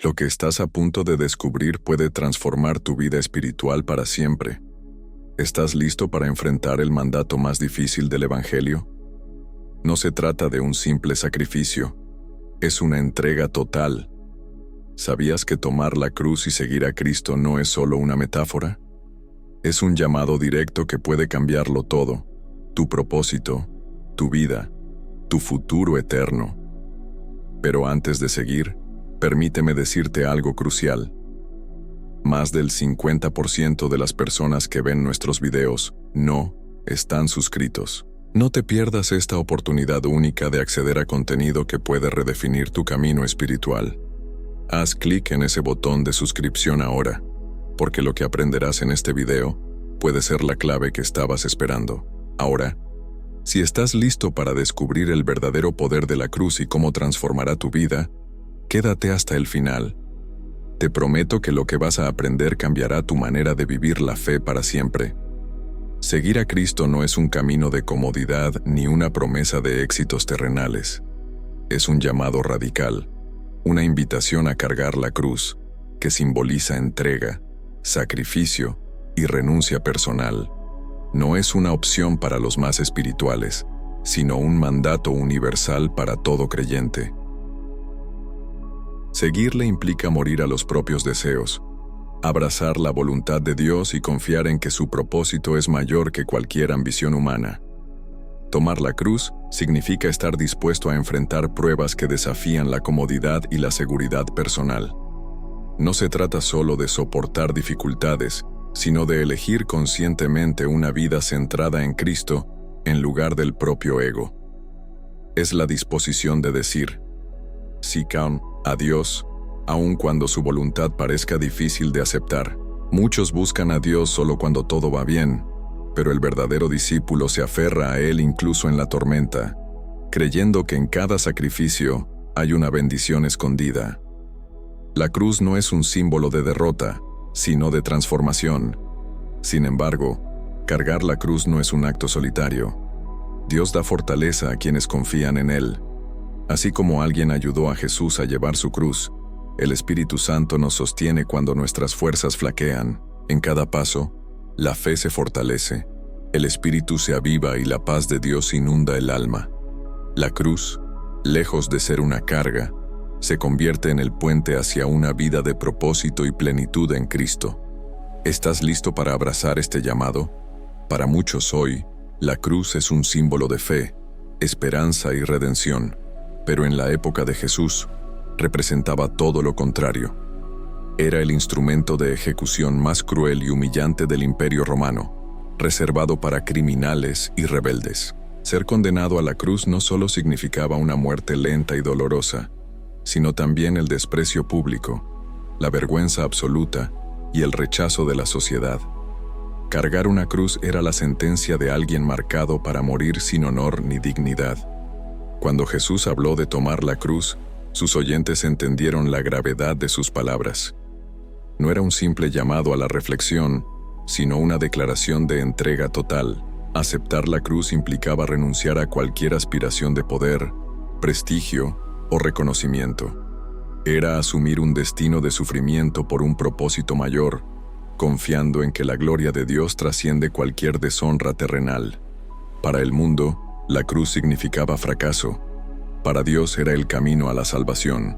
Lo que estás a punto de descubrir puede transformar tu vida espiritual para siempre. ¿Estás listo para enfrentar el mandato más difícil del Evangelio? No se trata de un simple sacrificio, es una entrega total. ¿Sabías que tomar la cruz y seguir a Cristo no es solo una metáfora? Es un llamado directo que puede cambiarlo todo: tu propósito, tu vida, tu futuro eterno. Pero antes de seguir, permíteme decirte algo crucial. Más del 50% de las personas que ven nuestros videos no están suscritos. No te pierdas esta oportunidad única de acceder a contenido que puede redefinir tu camino espiritual. Haz clic en ese botón de suscripción ahora, porque lo que aprenderás en este video puede ser la clave que estabas esperando. Ahora, si estás listo para descubrir el verdadero poder de la cruz y cómo transformará tu vida, quédate hasta el final. Te prometo que lo que vas a aprender cambiará tu manera de vivir la fe para siempre. Seguir a Cristo no es un camino de comodidad ni una promesa de éxitos terrenales. Es un llamado radical, una invitación a cargar la cruz, que simboliza entrega, sacrificio y renuncia personal. No es una opción para los más espirituales, sino un mandato universal para todo creyente. Seguirle implica morir a los propios deseos, abrazar la voluntad de Dios y confiar en que su propósito es mayor que cualquier ambición humana. Tomar la cruz significa estar dispuesto a enfrentar pruebas que desafían la comodidad y la seguridad personal. No se trata solo de soportar dificultades, sino de elegir conscientemente una vida centrada en Cristo en lugar del propio ego. Es la disposición de decir sí a Dios, aun cuando su voluntad parezca difícil de aceptar. Muchos buscan a Dios solo cuando todo va bien, pero el verdadero discípulo se aferra a Él incluso en la tormenta, creyendo que en cada sacrificio hay una bendición escondida. La cruz no es un símbolo de derrota, sino de transformación. Sin embargo, cargar la cruz no es un acto solitario. Dios da fortaleza a quienes confían en Él. Así como alguien ayudó a Jesús a llevar su cruz, el Espíritu Santo nos sostiene cuando nuestras fuerzas flaquean. En cada paso, la fe se fortalece, el Espíritu se aviva y la paz de Dios inunda el alma. La cruz, lejos de ser una carga, se convierte en el puente hacia una vida de propósito y plenitud en Cristo. ¿Estás listo para abrazar este llamado? Para muchos hoy, la cruz es un símbolo de fe, esperanza y redención, pero en la época de Jesús, representaba todo lo contrario. Era el instrumento de ejecución más cruel y humillante del Imperio Romano, reservado para criminales y rebeldes. Ser condenado a la cruz no solo significaba una muerte lenta y dolorosa, sino también el desprecio público, la vergüenza absoluta y el rechazo de la sociedad. Cargar una cruz era la sentencia de alguien marcado para morir sin honor ni dignidad. Cuando Jesús habló de tomar la cruz, sus oyentes entendieron la gravedad de sus palabras. No era un simple llamado a la reflexión, sino una declaración de entrega total. Aceptar la cruz implicaba renunciar a cualquier aspiración de poder, prestigio o reconocimiento. Era asumir un destino de sufrimiento por un propósito mayor, confiando en que la gloria de Dios trasciende cualquier deshonra terrenal. Para el mundo, la cruz significaba fracaso. Para Dios era el camino a la salvación.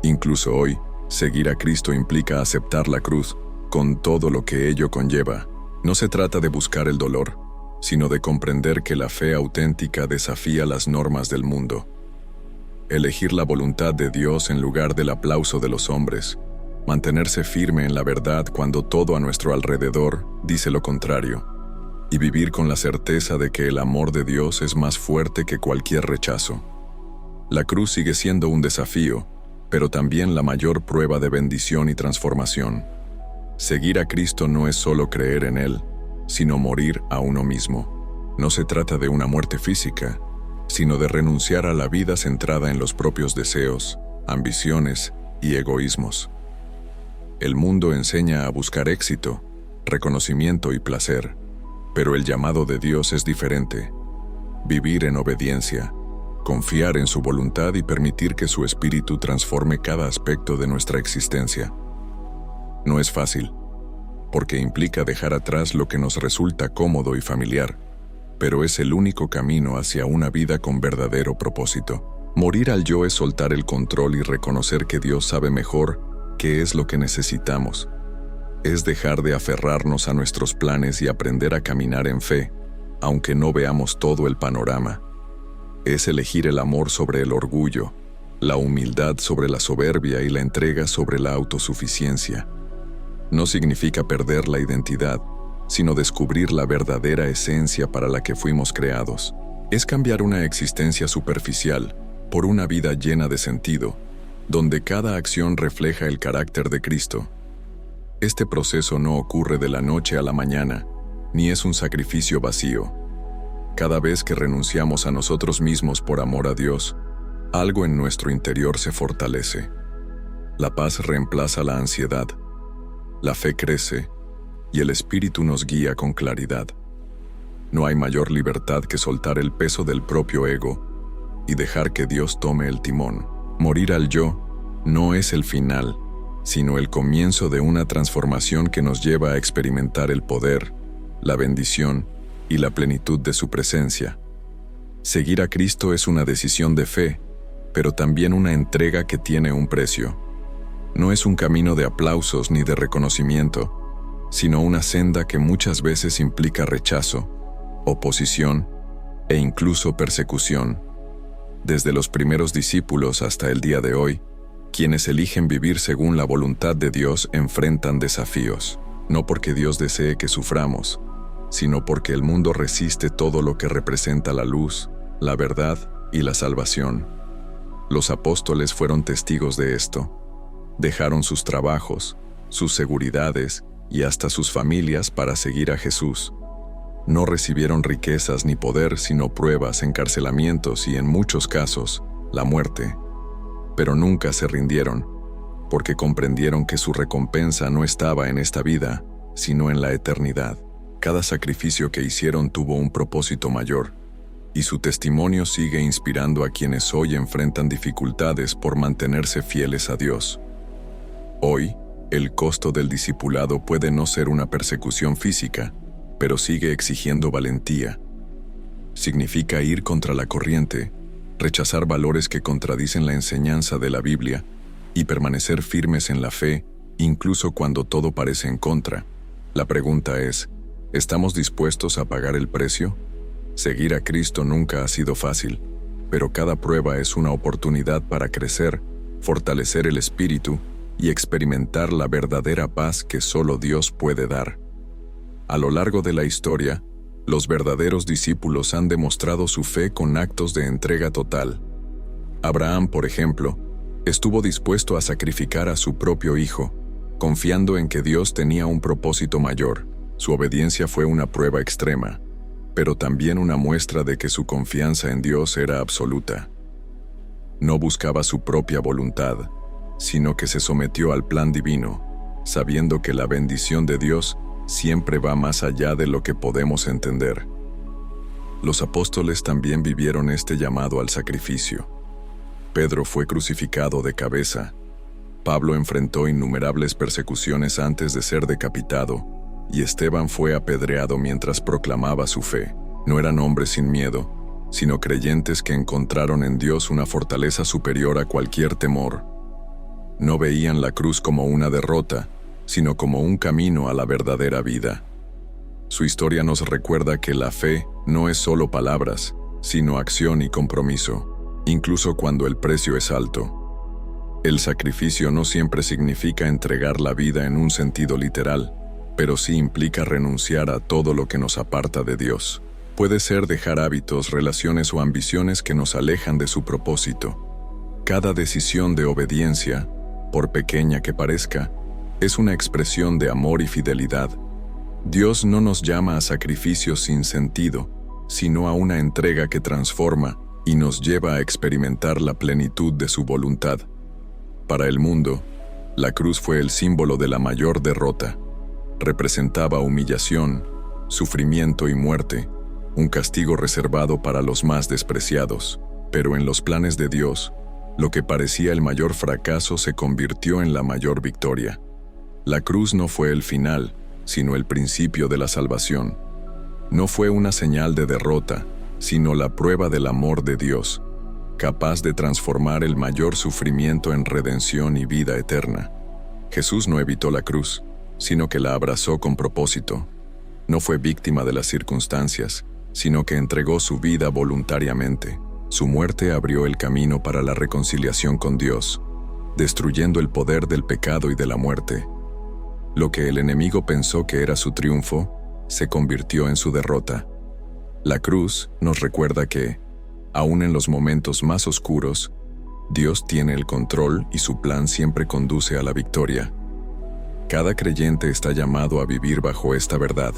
Incluso hoy, seguir a Cristo implica aceptar la cruz, con todo lo que ello conlleva. No se trata de buscar el dolor, sino de comprender que la fe auténtica desafía las normas del mundo. Elegir la voluntad de Dios en lugar del aplauso de los hombres, mantenerse firme en la verdad cuando todo a nuestro alrededor dice lo contrario, y vivir con la certeza de que el amor de Dios es más fuerte que cualquier rechazo. La cruz sigue siendo un desafío, pero también la mayor prueba de bendición y transformación. Seguir a Cristo no es solo creer en Él, sino morir a uno mismo. No se trata de una muerte física, sino de renunciar a la vida centrada en los propios deseos, ambiciones y egoísmos. El mundo enseña a buscar éxito, reconocimiento y placer, pero el llamado de Dios es diferente: vivir en obediencia, confiar en su voluntad y permitir que su espíritu transforme cada aspecto de nuestra existencia. No es fácil, porque implica dejar atrás lo que nos resulta cómodo y familiar, pero es el único camino hacia una vida con verdadero propósito. Morir al yo es soltar el control y reconocer que Dios sabe mejor qué es lo que necesitamos. Es dejar de aferrarnos a nuestros planes y aprender a caminar en fe, aunque no veamos todo el panorama. Es elegir el amor sobre el orgullo, la humildad sobre la soberbia y la entrega sobre la autosuficiencia. No significa perder la identidad, sino descubrir la verdadera esencia para la que fuimos creados. Es cambiar una existencia superficial por una vida llena de sentido, donde cada acción refleja el carácter de Cristo. Este proceso no ocurre de la noche a la mañana, ni es un sacrificio vacío. Cada vez que renunciamos a nosotros mismos por amor a Dios, algo en nuestro interior se fortalece. La paz reemplaza la ansiedad, la fe crece y el espíritu nos guía con claridad. No hay mayor libertad que soltar el peso del propio ego y dejar que Dios tome el timón. Morir al yo no es el final, sino el comienzo de una transformación que nos lleva a experimentar el poder, la bendición y la plenitud de su presencia. Seguir a Cristo es una decisión de fe, pero también una entrega que tiene un precio. No es un camino de aplausos ni de reconocimiento, sino una senda que muchas veces implica rechazo, oposición e incluso persecución. Desde los primeros discípulos hasta el día de hoy, quienes eligen vivir según la voluntad de Dios enfrentan desafíos, no porque Dios desee que suframos, sino porque el mundo resiste todo lo que representa la luz, la verdad y la salvación. Los apóstoles fueron testigos de esto. Dejaron sus trabajos, sus seguridades y hasta sus familias para seguir a Jesús. No recibieron riquezas ni poder, sino pruebas, encarcelamientos y, en muchos casos, la muerte. Pero nunca se rindieron, porque comprendieron que su recompensa no estaba en esta vida, sino en la eternidad. Cada sacrificio que hicieron tuvo un propósito mayor, y su testimonio sigue inspirando a quienes hoy enfrentan dificultades por mantenerse fieles a Dios. Hoy, el costo del discipulado puede no ser una persecución física, pero sigue exigiendo valentía. Significa ir contra la corriente, rechazar valores que contradicen la enseñanza de la Biblia y permanecer firmes en la fe, incluso cuando todo parece en contra. La pregunta es, ¿estamos dispuestos a pagar el precio? Seguir a Cristo nunca ha sido fácil, pero cada prueba es una oportunidad para crecer, fortalecer el espíritu y experimentar la verdadera paz que solo Dios puede dar. A lo largo de la historia, los verdaderos discípulos han demostrado su fe con actos de entrega total. Abraham, por ejemplo, estuvo dispuesto a sacrificar a su propio hijo, confiando en que Dios tenía un propósito mayor. Su obediencia fue una prueba extrema, pero también una muestra de que su confianza en Dios era absoluta. No buscaba su propia voluntad, sino que se sometió al plan divino, sabiendo que la bendición de Dios siempre va más allá de lo que podemos entender. Los apóstoles también vivieron este llamado al sacrificio. Pedro fue crucificado de cabeza. Pablo enfrentó innumerables persecuciones antes de ser decapitado, y Esteban fue apedreado mientras proclamaba su fe. No eran hombres sin miedo, sino creyentes que encontraron en Dios una fortaleza superior a cualquier temor. No veían la cruz como una derrota, sino como un camino a la verdadera vida. Su historia nos recuerda que la fe no es solo palabras, sino acción y compromiso, incluso cuando el precio es alto. El sacrificio no siempre significa entregar la vida en un sentido literal, pero sí implica renunciar a todo lo que nos aparta de Dios. Puede ser dejar hábitos, relaciones o ambiciones que nos alejan de su propósito. Cada decisión de obediencia, por pequeña que parezca, es una expresión de amor y fidelidad. Dios no nos llama a sacrificios sin sentido, sino a una entrega que transforma y nos lleva a experimentar la plenitud de su voluntad. Para el mundo, la cruz fue el símbolo de la mayor derrota. Representaba humillación, sufrimiento y muerte, un castigo reservado para los más despreciados. Pero en los planes de Dios, lo que parecía el mayor fracaso se convirtió en la mayor victoria. La cruz no fue el final, sino el principio de la salvación. No fue una señal de derrota, sino la prueba del amor de Dios, capaz de transformar el mayor sufrimiento en redención y vida eterna. Jesús no evitó la cruz, sino que la abrazó con propósito. No fue víctima de las circunstancias, sino que entregó su vida voluntariamente. Su muerte abrió el camino para la reconciliación con Dios, destruyendo el poder del pecado y de la muerte. Lo que el enemigo pensó que era su triunfo, se convirtió en su derrota. La cruz nos recuerda que, aun en los momentos más oscuros, Dios tiene el control y su plan siempre conduce a la victoria. Cada creyente está llamado a vivir bajo esta verdad.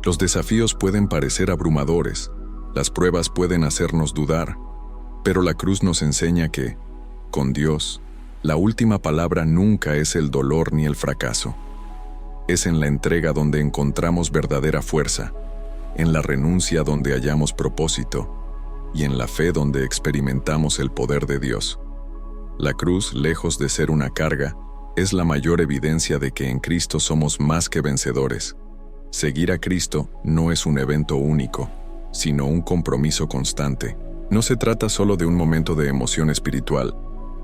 Los desafíos pueden parecer abrumadores, las pruebas pueden hacernos dudar, pero la cruz nos enseña que, con Dios, la última palabra nunca es el dolor ni el fracaso. Es en la entrega donde encontramos verdadera fuerza, en la renuncia donde hallamos propósito, y en la fe donde experimentamos el poder de Dios. La cruz, lejos de ser una carga, es la mayor evidencia de que en Cristo somos más que vencedores. Seguir a Cristo no es un evento único, sino un compromiso constante. No se trata solo de un momento de emoción espiritual,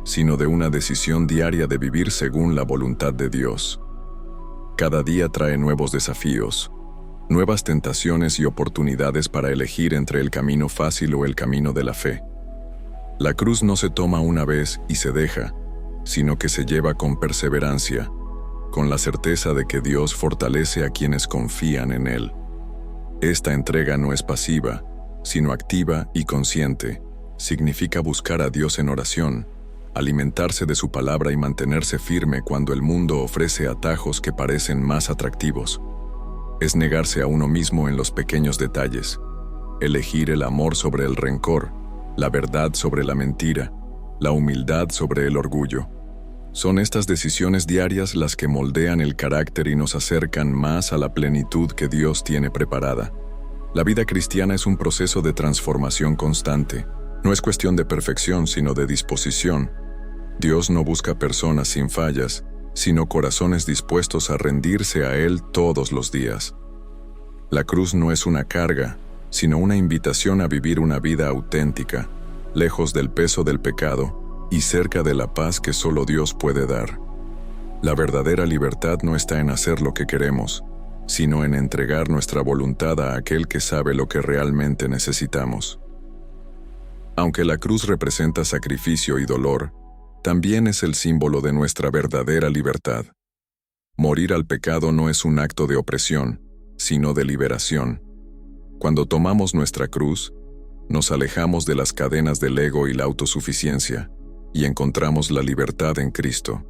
sino de una decisión diaria de vivir según la voluntad de Dios. Cada día trae nuevos desafíos, nuevas tentaciones y oportunidades para elegir entre el camino fácil o el camino de la fe. La cruz no se toma una vez y se deja, sino que se lleva con perseverancia, con la certeza de que Dios fortalece a quienes confían en Él. Esta entrega no es pasiva, sino activa y consciente. Significa buscar a Dios en oración, alimentarse de su palabra y mantenerse firme cuando el mundo ofrece atajos que parecen más atractivos. Es negarse a uno mismo en los pequeños detalles, elegir el amor sobre el rencor, la verdad sobre la mentira, la humildad sobre el orgullo. Son estas decisiones diarias las que moldean el carácter y nos acercan más a la plenitud que Dios tiene preparada. La vida cristiana es un proceso de transformación constante. No es cuestión de perfección, sino de disposición. Dios no busca personas sin fallas, sino corazones dispuestos a rendirse a Él todos los días. La cruz no es una carga, sino una invitación a vivir una vida auténtica, lejos del peso del pecado y cerca de la paz que solo Dios puede dar. La verdadera libertad no está en hacer lo que queremos, sino en entregar nuestra voluntad a aquel que sabe lo que realmente necesitamos. Aunque la cruz representa sacrificio y dolor, también es el símbolo de nuestra verdadera libertad. Morir al pecado no es un acto de opresión, sino de liberación. Cuando tomamos nuestra cruz, nos alejamos de las cadenas del ego y la autosuficiencia, y encontramos la libertad en Cristo.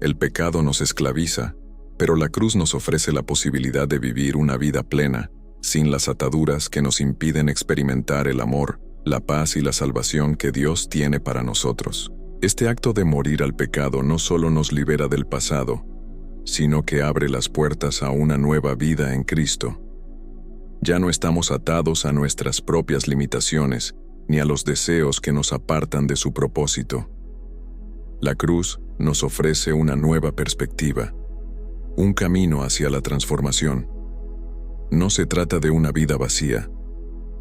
El pecado nos esclaviza, pero la cruz nos ofrece la posibilidad de vivir una vida plena, sin las ataduras que nos impiden experimentar el amor, la paz y la salvación que Dios tiene para nosotros. Este acto de morir al pecado no solo nos libera del pasado, sino que abre las puertas a una nueva vida en Cristo. Ya no estamos atados a nuestras propias limitaciones, ni a los deseos que nos apartan de su propósito. La cruz nos ofrece una nueva perspectiva, un camino hacia la transformación. No se trata de una vida vacía,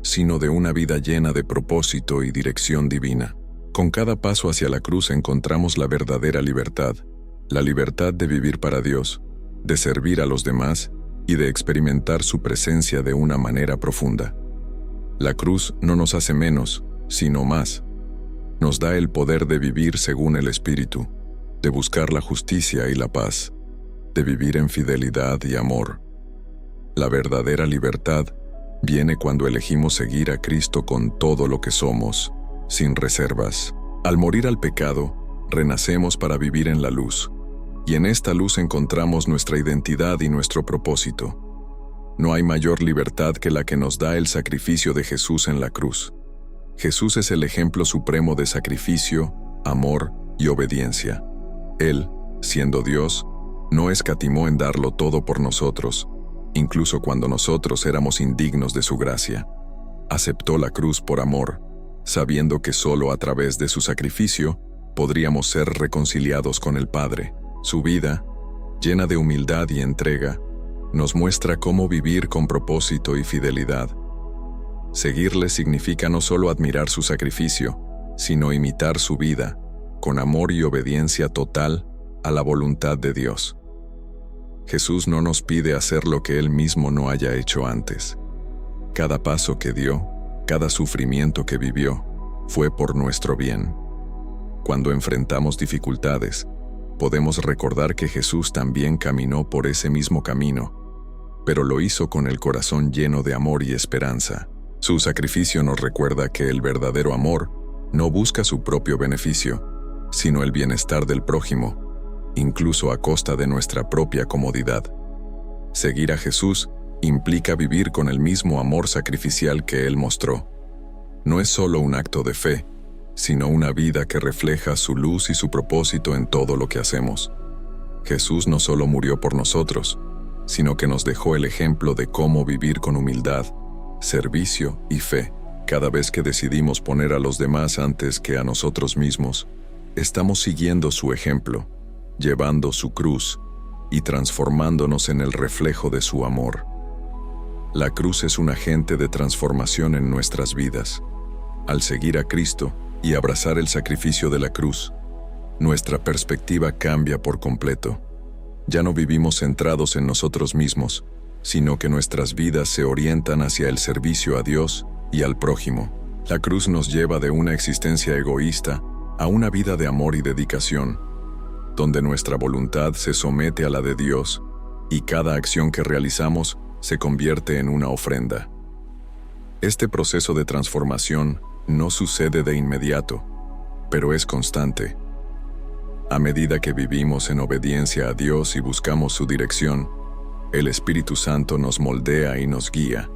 sino de una vida llena de propósito y dirección divina. Con cada paso hacia la cruz encontramos la verdadera libertad, la libertad de vivir para Dios, de servir a los demás y de experimentar su presencia de una manera profunda. La cruz no nos hace menos, sino más. Nos da el poder de vivir según el Espíritu, de buscar la justicia y la paz, de vivir en fidelidad y amor. La verdadera libertad viene cuando elegimos seguir a Cristo con todo lo que somos, sin reservas. Al morir al pecado, renacemos para vivir en la luz, y en esta luz encontramos nuestra identidad y nuestro propósito. No hay mayor libertad que la que nos da el sacrificio de Jesús en la cruz. Jesús es el ejemplo supremo de sacrificio, amor y obediencia. Él, siendo Dios, no escatimó en darlo todo por nosotros, incluso cuando nosotros éramos indignos de su gracia. Aceptó la cruz por amor, sabiendo que solo a través de su sacrificio podríamos ser reconciliados con el Padre. Su vida, llena de humildad y entrega, nos muestra cómo vivir con propósito y fidelidad. Seguirle significa no solo admirar su sacrificio, sino imitar su vida, con amor y obediencia total a la voluntad de Dios. Jesús no nos pide hacer lo que Él mismo no haya hecho antes. Cada paso que dio, cada sufrimiento que vivió, fue por nuestro bien. Cuando enfrentamos dificultades, podemos recordar que Jesús también caminó por ese mismo camino, pero lo hizo con el corazón lleno de amor y esperanza. Su sacrificio nos recuerda que el verdadero amor no busca su propio beneficio, sino el bienestar del prójimo, incluso a costa de nuestra propia comodidad. Seguir a Jesús implica vivir con el mismo amor sacrificial que Él mostró. No es solo un acto de fe, sino una vida que refleja su luz y su propósito en todo lo que hacemos. Jesús no solo murió por nosotros, sino que nos dejó el ejemplo de cómo vivir con humildad, servicio y fe. Cada vez que decidimos poner a los demás antes que a nosotros mismos, estamos siguiendo su ejemplo, llevando su cruz y transformándonos en el reflejo de su amor. La cruz es un agente de transformación en nuestras vidas. Al seguir a Cristo y abrazar el sacrificio de la cruz, nuestra perspectiva cambia por completo. Ya no vivimos centrados en nosotros mismos, sino que nuestras vidas se orientan hacia el servicio a Dios y al prójimo. La cruz nos lleva de una existencia egoísta a una vida de amor y dedicación, donde nuestra voluntad se somete a la de Dios y cada acción que realizamos se convierte en una ofrenda. Este proceso de transformación no sucede de inmediato, pero es constante. A medida que vivimos en obediencia a Dios y buscamos su dirección, el Espíritu Santo nos moldea y nos guía.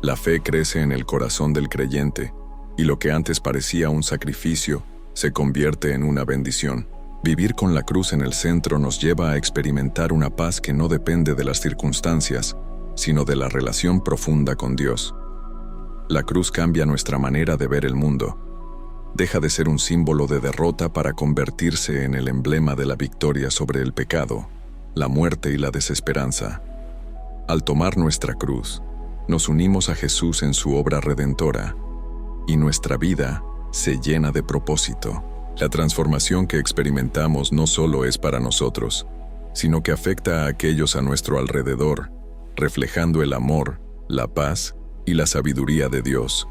La fe crece en el corazón del creyente, y lo que antes parecía un sacrificio se convierte en una bendición. Vivir con la cruz en el centro nos lleva a experimentar una paz que no depende de las circunstancias, sino de la relación profunda con Dios. La cruz cambia nuestra manera de ver el mundo. Deja de ser un símbolo de derrota para convertirse en el emblema de la victoria sobre el pecado, la muerte y la desesperanza. Al tomar nuestra cruz, nos unimos a Jesús en su obra redentora, y nuestra vida se llena de propósito. La transformación que experimentamos no solo es para nosotros, sino que afecta a aquellos a nuestro alrededor, reflejando el amor, la paz y la sabiduría de Dios.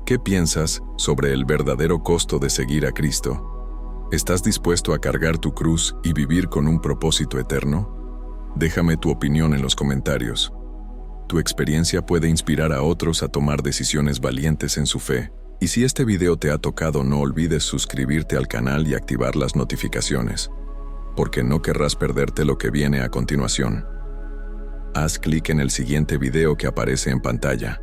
¿Qué piensas sobre el verdadero costo de seguir a Cristo? ¿Estás dispuesto a cargar tu cruz y vivir con un propósito eterno? Déjame tu opinión en los comentarios. Tu experiencia puede inspirar a otros a tomar decisiones valientes en su fe. Y si este video te ha tocado, no olvides suscribirte al canal y activar las notificaciones, porque no querrás perderte lo que viene a continuación. Haz clic en el siguiente video que aparece en pantalla.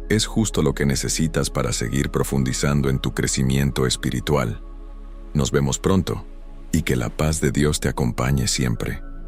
Es justo lo que necesitas para seguir profundizando en tu crecimiento espiritual. Nos vemos pronto, y que la paz de Dios te acompañe siempre.